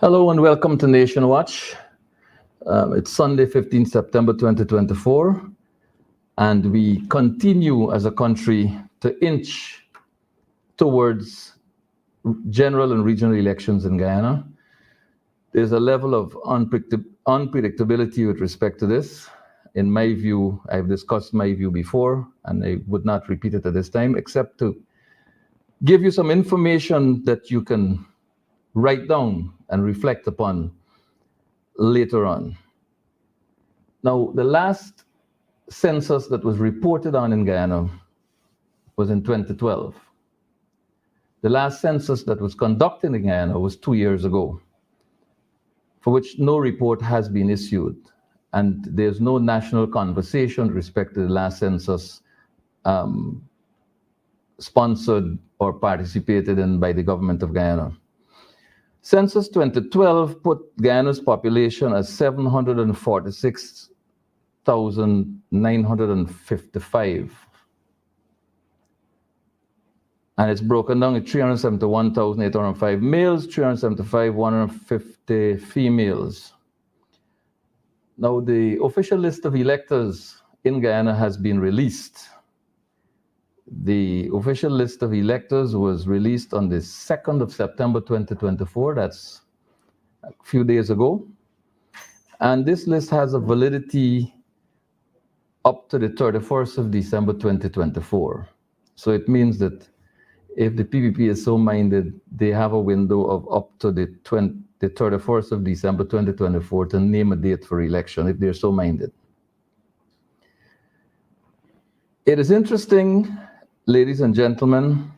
Hello and welcome to Nation Watch. It's Sunday, 15 September 2024, and we continue as a country to inch towards general and regional elections in Guyana. There's a level of unpredictability with respect to this. In my view, I've discussed my view before, and I would not repeat it at this time, except to give you some information that you can write down and reflect upon later on. Now, the last census that was reported on in Guyana was in 2012. The last census that was conducted in Guyana was 2 years ago, for which no report has been issued. And there's no national conversation with respect to the last census sponsored or participated in by the government of Guyana. Census 2012 put Guyana's population as 746,955. And it's broken down into 371,805 males, 375,150 females. Now, the official list of electors in Guyana has been released. The official list of electors was released on the 2nd of September 2024. That's a few days ago. And this list has a validity up to the 31st of December 2024. So it means that if the PPP is so minded, they have a window of up to the 31st of December 2024 to name a date for election, if they're so minded. It is interesting, ladies and gentlemen,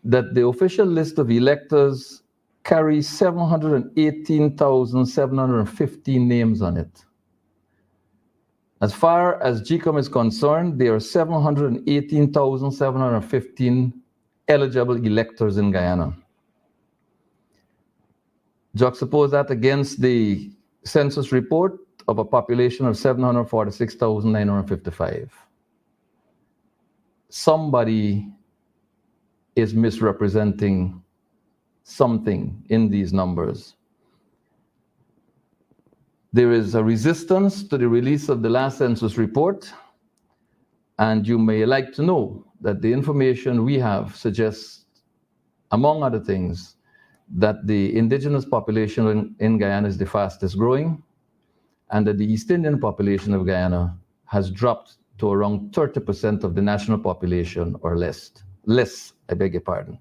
that the official list of electors carries 718,715 names on it. As far as GCOM is concerned, there are 718,715 eligible electors in Guyana. Juxtapose that against the census report of a population of 746,955. Somebody is misrepresenting something in these numbers. There is a resistance to the release of the last census report, and you may like to know that the information we have suggests, among other things, that the indigenous population in Guyana is the fastest growing, and that the East Indian population of Guyana has dropped to around 30% of the national population or less. I beg your pardon.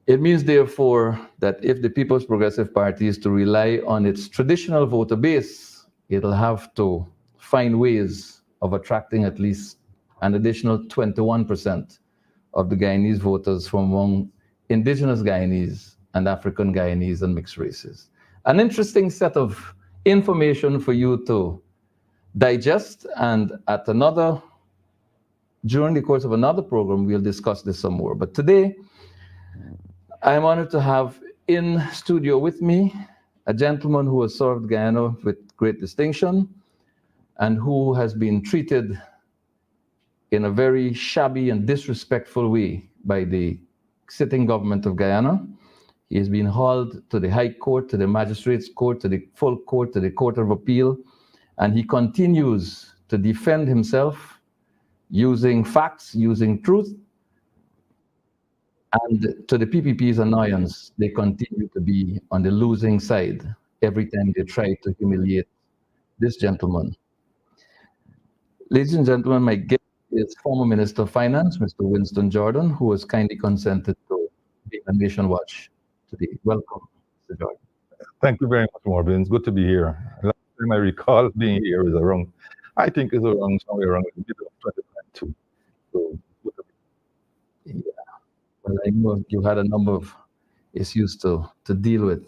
It means, therefore, that if the People's Progressive Party is to rely on its traditional voter base, it'll have to find ways of attracting at least an additional 21% of the Guyanese voters from among indigenous Guyanese and African Guyanese and mixed races. An interesting set of information for you to digest, and during the course of another program, we'll discuss this some more. But today, I'm honored to have in studio with me a gentleman who has served Guyana with great distinction and who has been treated in a very shabby and disrespectful way by the sitting government of Guyana. He has been hauled to the High Court, to the Magistrates Court, to the Full Court, to the Court of Appeal, and he continues to defend himself using facts, using truth, and to the PPP's annoyance, they continue to be on the losing side every time they try to humiliate this gentleman. Ladies and gentlemen, my guest is former Minister of Finance, Mr. Winston Jordan, who has kindly consented to be on Nation Watch today. Welcome, Mr. Jordan. Thank you very much, Marvin. It's good to be here. Last time I recall being here is around, I think it's around somewhere around the middle of 2022. So, yeah. Well, I know you had a number of issues to deal with.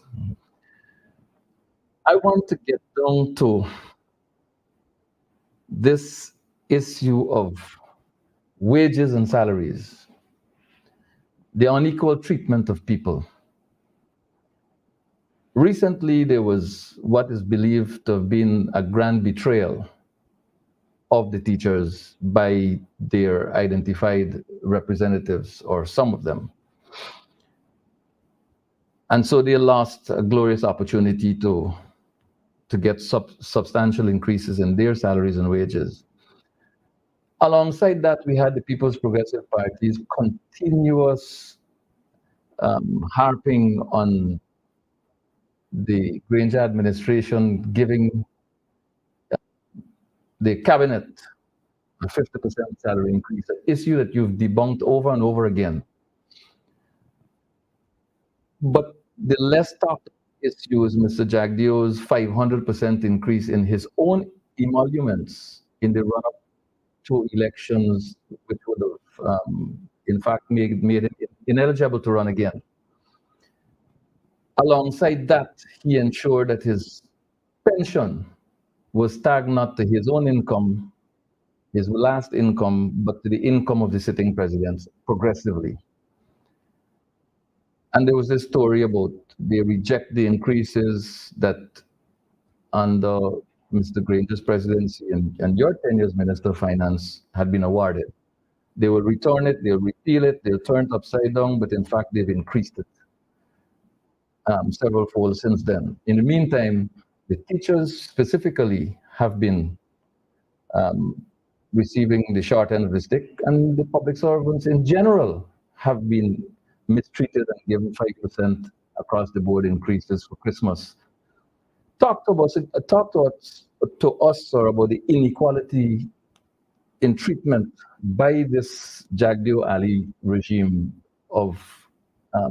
I want to get down to this issue of wages and salaries, the unequal treatment of people. Recently, there was what is believed to have been a grand betrayal of the teachers by their identified representatives, or some of them. And so they lost a glorious opportunity to get substantial increases in their salaries and wages. Alongside that, we had the People's Progressive Party's continuous harping on the Granger administration giving the cabinet a 50% salary increase, an issue that you've debunked over and over again. But the less talked issue is Mr. Jagdeo's 500% increase in his own emoluments in the run-up to elections, which would have, in fact, made him ineligible to run again. Alongside that, he ensured that his pension was tagged not to his own income, his last income, but to the income of the sitting president progressively. And there was this story about they reject the increases that under Mr. Granger's presidency and your tenure as Minister of Finance had been awarded. They will return it, they'll repeal it, they'll turn it upside down, but in fact, they've increased it several fold since then. In the meantime, the teachers specifically have been receiving the short end of the stick, and the public servants in general have been mistreated and given 5% across the board increases for Christmas. Talk to us about the inequality in treatment by this Jagdeo Ali regime of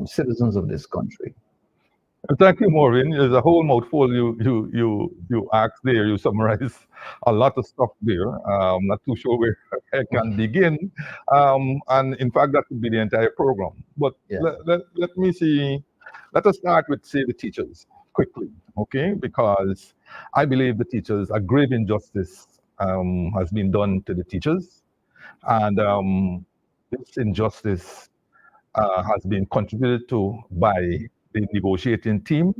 citizens of this country. Thank you, Maureen. There's a whole mouthful you asked there. You summarize a lot of stuff there. I'm not too sure where I can begin. And in fact, that could be the entire program. But Yeah. let me see. Let us start with, say, the teachers quickly, okay? Because I believe the teachers, a grave injustice has been done to the teachers. And this injustice has been contributed to by the negotiating team.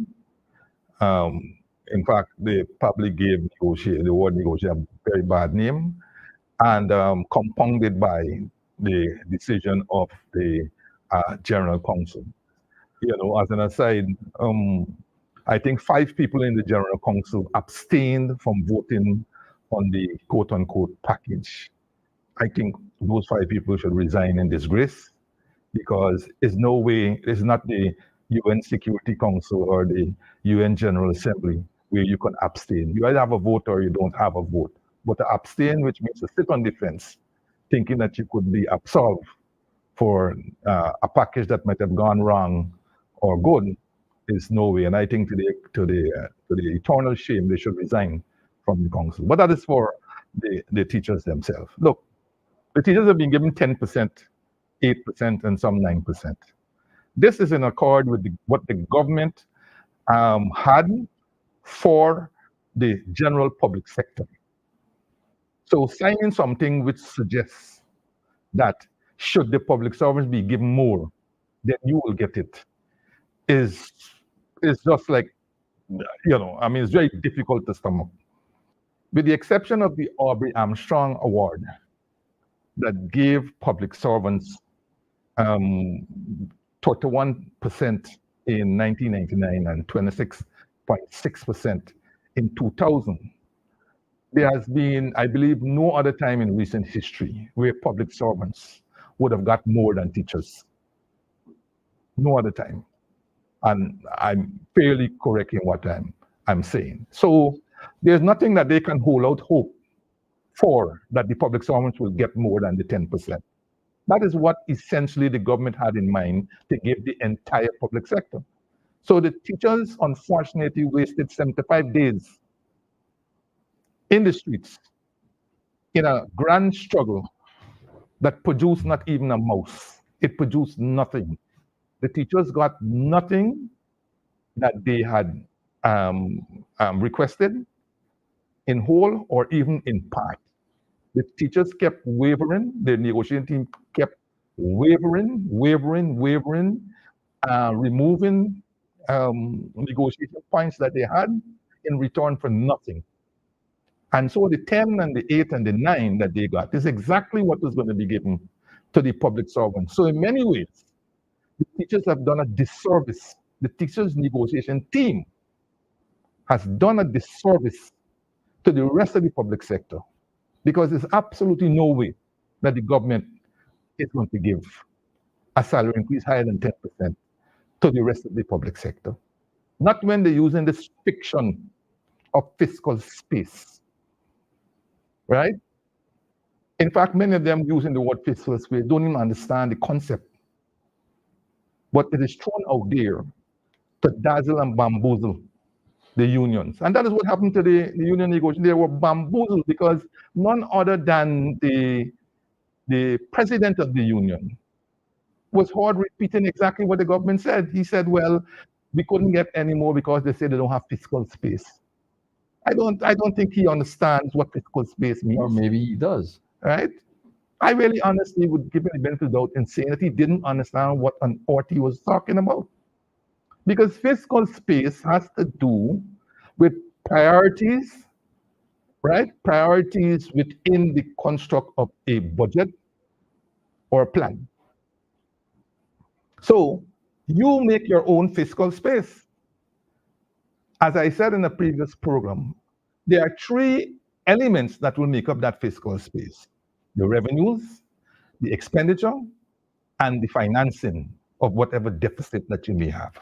In fact, they probably gave the word negotiate a very bad name, and compounded by the decision of the General Council. You know, as an aside, I think 5 people in the General Council abstained from voting on the quote-unquote package. I think those 5 people should resign in disgrace, because there's no way, it's not the UN Security Council or the UN General Assembly where you can abstain. You either have a vote or you don't have a vote. But to abstain, which means to sit on the fence, thinking that you could be absolved for a package that might have gone wrong or good, is no way. And I think to the eternal shame, they should resign from the council. But that is for the teachers themselves. Look, the teachers have been given 10%, 8%, and some 9%. This is in accord with what the government had for the general public sector. So signing something which suggests that should the public servants be given more, then you will get it, is just like, you know, I mean, it's very difficult to stomach. With the exception of the Aubrey Armstrong Award that gave public servants 31% in 1999 and 26.6% in 2000. There has been, I believe, no other time in recent history where public servants would have got more than teachers. No other time. And I'm fairly correct in what I'm saying. So there's nothing that they can hold out hope for, that the public servants will get more than the 10%. That is what essentially the government had in mind to give the entire public sector. So the teachers, unfortunately, wasted 75 days in the streets in a grand struggle that produced not even a mouse. It produced nothing. The teachers got nothing that they had requested in whole or even in part. The teachers kept wavering, the negotiating team kept wavering, removing negotiation points that they had in return for nothing. And so the 10 and the 8 and the 9 that they got is exactly what was going to be given to the public servants. So in many ways, the teachers have done a disservice the teachers' negotiation team has done a disservice to the rest of the public sector, because there's absolutely no way that the government is going to give a salary increase higher than 10% to the rest of the public sector. Not when they're using this fiction of fiscal space, right? In fact, many of them using the word fiscal space don't even understand the concept. But it is thrown out there to dazzle and bamboozle the unions. And that is what happened to the union negotiations. They were bamboozled because none other than the president of the union was heard repeating exactly what the government said. He said, well, we couldn't get any more because they said they don't have fiscal space. I don't think he understands what fiscal space means. Or maybe he does. Right? I really honestly would give him the benefit of the doubt in saying that he didn't understand what on earth he was talking about. Because fiscal space has to do with priorities, right? Priorities within the construct of a budget or a plan. So you make your own fiscal space. As I said in a previous program, there are three elements that will make up that fiscal space: the revenues, the expenditure, and the financing of whatever deficit that you may have.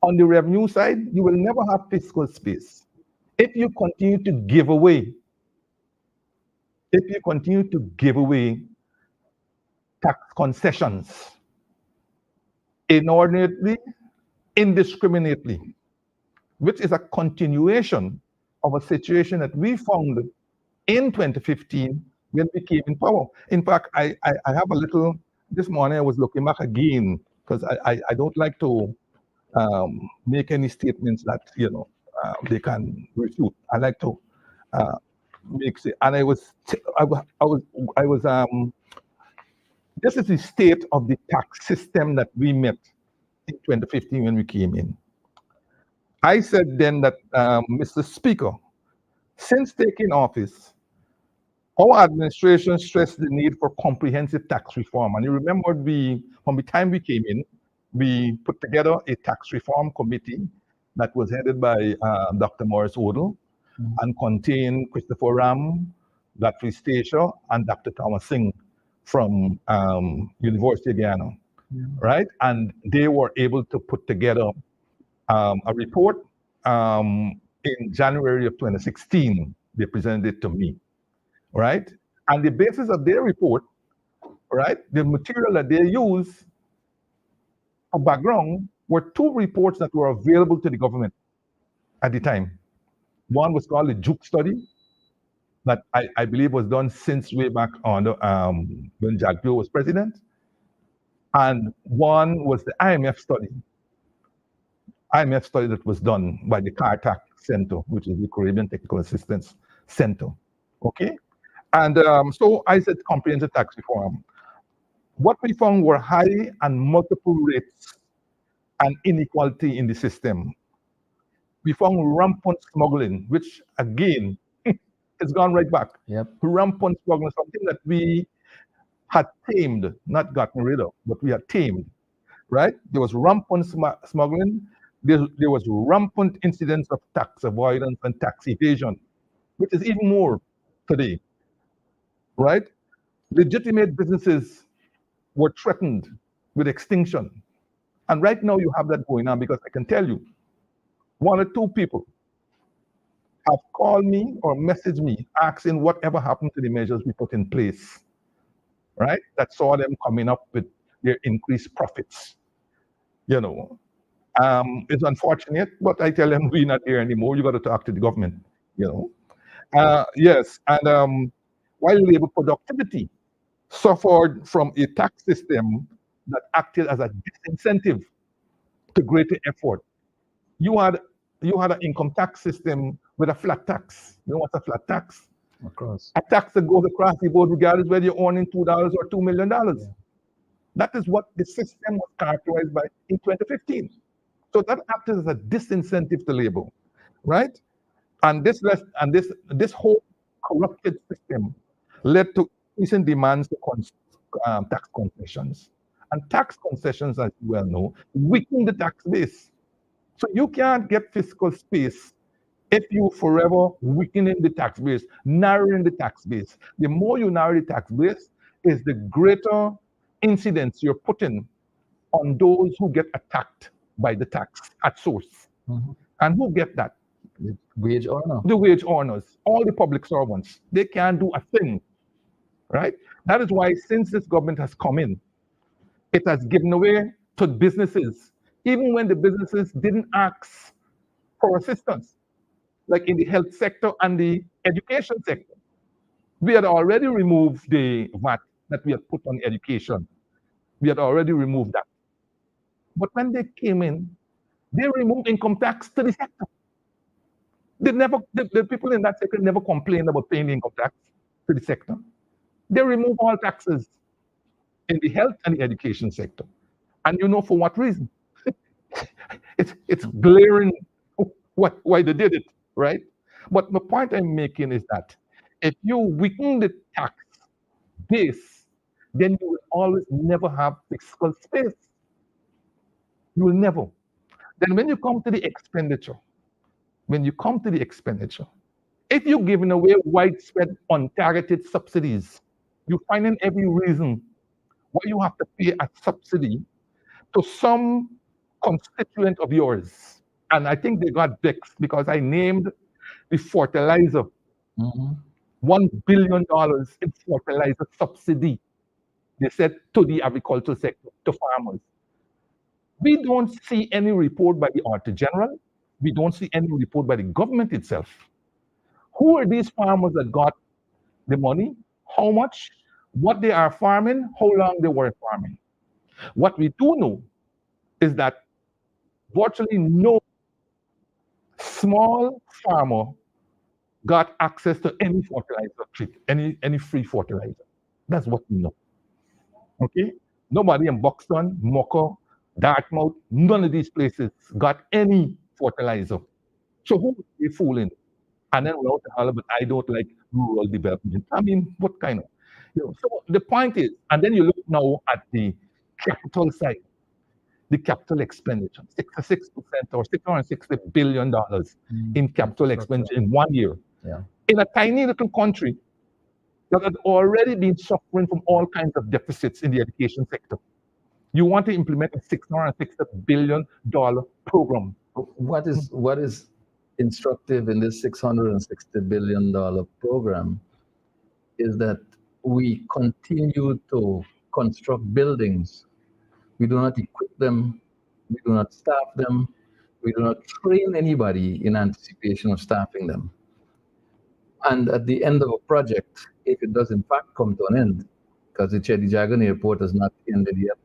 On the revenue side, you will never have fiscal space if you continue to give away, tax concessions inordinately, indiscriminately, which is a continuation of a situation that we found in 2015 when we came in power. In fact, I have a little, this morning I was looking back again, because I don't like to make any statements that, they can refute. I like to make, and this is the state of the tax system that we met in 2015 when we came in. I said then that, Mr. Speaker, since taking office, our administration stressed the need for comprehensive tax reform. And you remember from the time we came in, we put together a tax reform committee that was headed by Dr. Morris Odle and contained Christopher Ram, Godfrey Stacia, and Dr. Thomas Singh from University of Guyana, right? And they were able to put together a report in January of 2016. They presented it to me, right? And the basis of their report, right, the material that they used for background were two reports that were available to the government at the time. One was called the Juke study, that I believe was done since way back on when Jack Bill was president. And one was the IMF study that was done by the CARTAC Center, which is the Caribbean Technical Assistance Center. Okay? And so I said comprehensive tax reform. What we found were high and multiple rates and inequality in the system. We found rampant smuggling, which again, it's gone right back. Yep. Rampant smuggling, something that we had tamed, not gotten rid of, but we had tamed, right? There was rampant smuggling. There was rampant incidents of tax avoidance and tax evasion, which is even more today, right? Legitimate businesses were threatened with extinction. And right now you have that going on, because I can tell you, one or two people have called me or messaged me asking whatever happened to the measures we put in place, right? That saw them coming up with their increased profits. It's unfortunate, but I tell them we're not there anymore. You got to talk to the government, Yes, and while labor productivity suffered from a tax system that acted as a disincentive to greater effort. You had an income tax system with a flat tax. You know what's a flat tax? Of course. A tax that goes across the board regardless whether you're earning $2 or $2 million. Yeah. That is what the system was characterized by in 2015. So that acted as a disincentive to labor, right? And this whole corrupted system led to increasing demands for tax concessions. And tax concessions, as you well know, weaken the tax base. So you can't get fiscal space if you forever weakening the tax base, narrowing the tax base. The more you narrow the tax base, is the greater incidence you're putting on those who get attacked by the tax at source. And who get that? The wage earner. The wage earners, all the public servants. They can't do a thing, right? That is why since this government has come in, it has given away to businesses, even when the businesses didn't ask for assistance, like in the health sector and the education sector. We had already removed the VAT that we had put on education. We had already removed that. But when they came in, they removed income tax to the sector. The people in that sector never complained about paying income tax to the sector. They removed all taxes in the health and the education sector. And you know for what reason? It's glaring why they did it, right? But the point I'm making is that if you weaken the tax base, then you will always never have fiscal space. You will never. Then when you come to the expenditure, if you're giving away widespread untargeted subsidies, you find in every reason why you have to pay a subsidy to some constituent of yours. And I think they got vexed because I named the fertilizer, $1 billion in fertilizer subsidy. They said to the agricultural sector, to farmers. We don't see any report by the Auditor General. We don't see any report by the government itself. Who are these farmers that got the money? How much? What they are farming? How long they were farming? What we do know is that virtually no small farmer got access to any fertilizer, any free fertilizer. That's what we know. Okay? Nobody in Buxton, Mocha, Dartmouth, none of these places got any fertilizer. So who are they fooling? And then we're out to holler, but I don't like rural development. I mean, what kind of? So the point is, and then you look now at the capital side, the capital expenditure, 66% or $660 billion in capital expenditure in 1 year. Yeah. In a tiny little country that had already been suffering from all kinds of deficits in the education sector. You want to implement a $660 billion program. What is instructive in this $660 billion program is that we continue to construct buildings. We do not equip them, we do not staff them, we do not train anybody in anticipation of staffing them. And at the end of a project, if it does in fact come to an end, because the Cheddi Jagan Airport has not ended yet,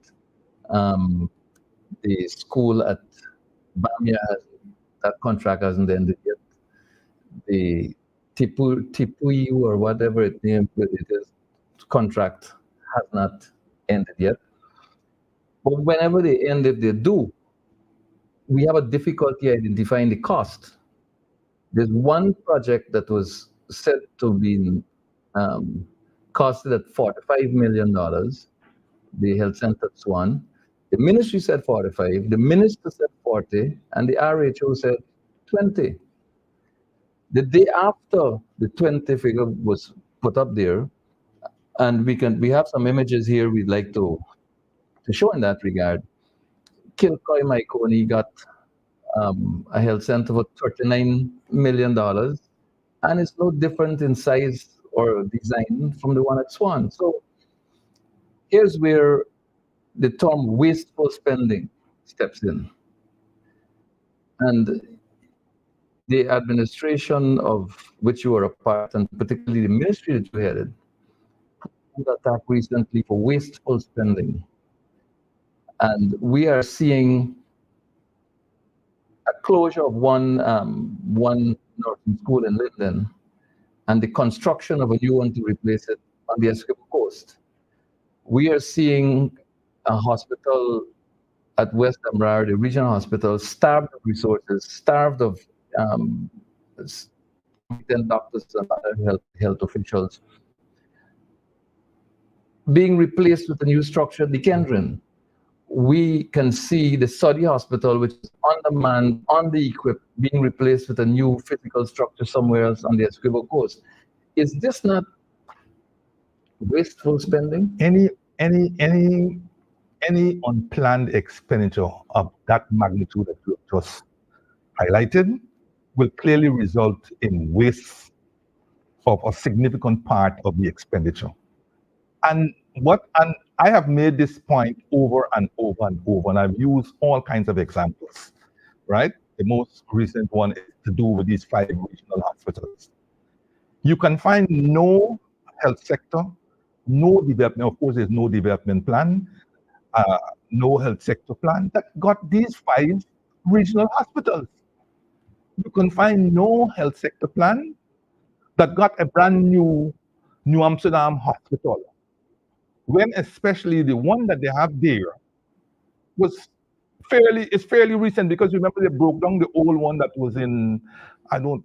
the school at Bamia, that contract hasn't ended yet. The Tipuyu or whatever it is, contract has not ended yet. But whenever they end, if they do, we have a difficulty identifying the cost. There's one project that was said to be costed at $45 million, the health center at Swan. The ministry said 45, the minister said 40, and the RHO said 20. The day after the 20 figure was put up there, and we have some images here we'd like to show in that regard. Kilcoy Maikoni got a health center for $39 million, and it's no different in size or design from the one at Swan. So here's where the term wasteful spending steps in. And the administration of which you are a part, and particularly the ministry that you headed, put attack recently for wasteful spending. And we are seeing a closure of one nursing school in Linden and the construction of a new one to replace it on the Essequibo coast. We are seeing a hospital at West Amrar, the regional hospital, starved of resources, starved of doctors and other health officials, being replaced with a new structure, the Kendrin. we can see the Saudi hospital, which is undermanned, under-equipped, being replaced with a new physical structure somewhere else on the Essequibo coast. Is this not wasteful spending? Any unplanned expenditure of that magnitude that you have just highlighted will clearly result in waste of a significant part of the expenditure. And I have made this point over and over and over, and I've used all kinds of examples, right? The most recent one is to do with these 5 regional hospitals. You can find no health sector, no development, of course there's no development plan, no health sector plan that got these 5 regional hospitals. You can find no health sector plan that got a brand new New Amsterdam hospital, when especially the one that they have there is fairly recent, because remember they broke down the old one that was in, I don't